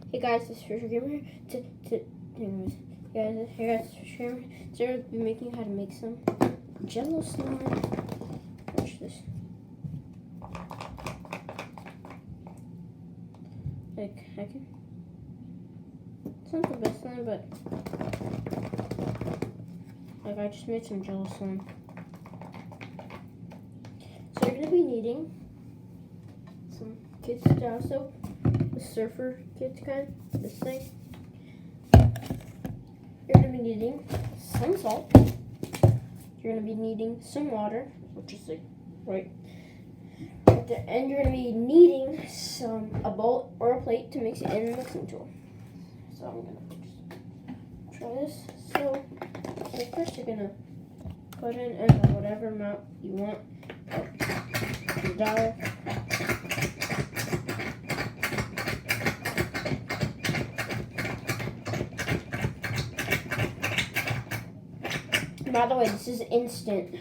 Hey guys, this is Fisher Gamer. Anyways, hey guys, this is Fisher Gamer. Today I'll be making how to make some Jello slime. Watch this. Like I can. It's not the best slime, but like I just made some Jello slime. So you're gonna be needing some kids style soap. The surfer kit kind, this thing. You're going to be needing some salt. You're going to be needing some water, which is like right there. And you're going to be needing a bowl or a plate to mix it in the mixing tool. So I'm going to just try this. So first you're going to put in whatever amount you want. $1. By the way, this is instant.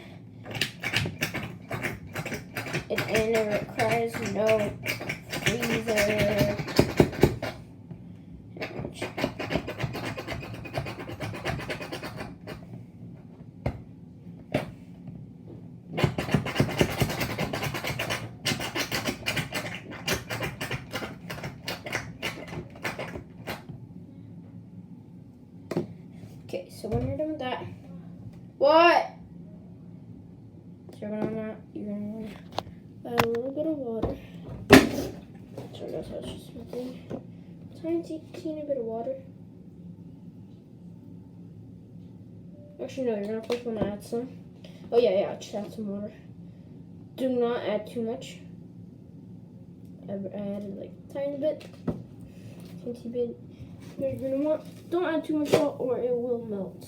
And it requires no freezer. Okay, so when you're done with that, what? So you're gonna add a little bit of water. Sorry guys, I was just mixing teeny bit of water. Actually, no, you're gonna first want to add some. Oh yeah, just add some water. Do not add too much. I added like a tiny bit, teensy bit. You're gonna want. Don't add too much salt, or it will melt.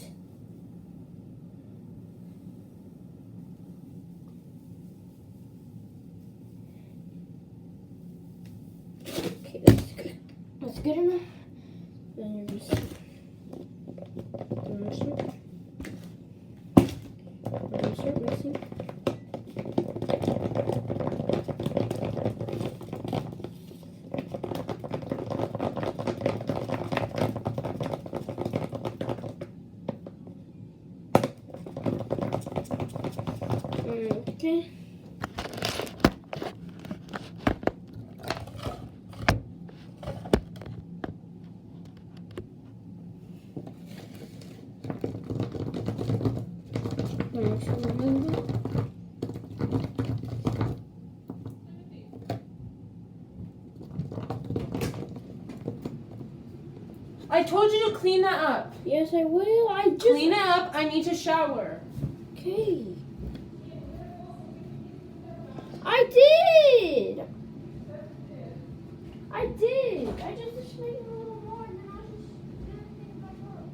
Okay, that's good. That's good enough. Then you're just gonna start mixing. Okay. I told you to clean that up. Yes, I will. I just Clean it up. I need to shower. Okay. I did. I just made it a little more, and then I just didn't think back up.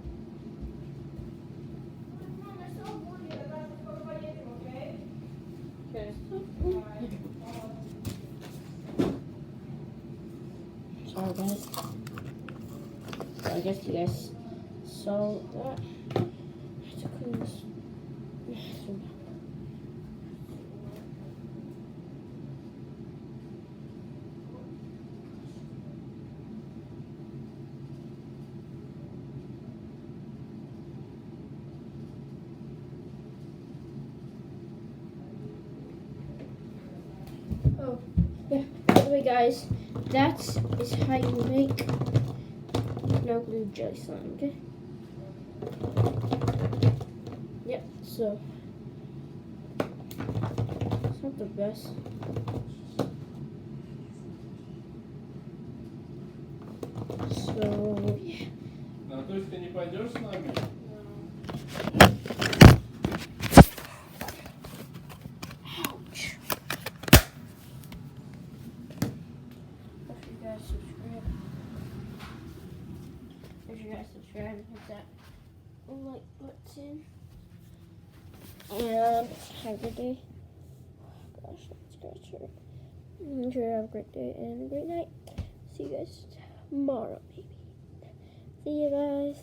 Mom, I still warned you about the photo by April, okay? Okay. Sorry, guys. So I guess you guys saw that. I have to clean this. Oh, yeah. By the way, guys, that is how you make no glue jelly slime, okay? Yep, so it's not the best. So, yeah. Ну, то есть ты не пойдешь с нами? Ouch. Make sure you guys subscribe and hit that like button. And have a good day. Gosh, let's scratch her. Make sure you have a great day and a great night. See you guys tomorrow, maybe. See you guys.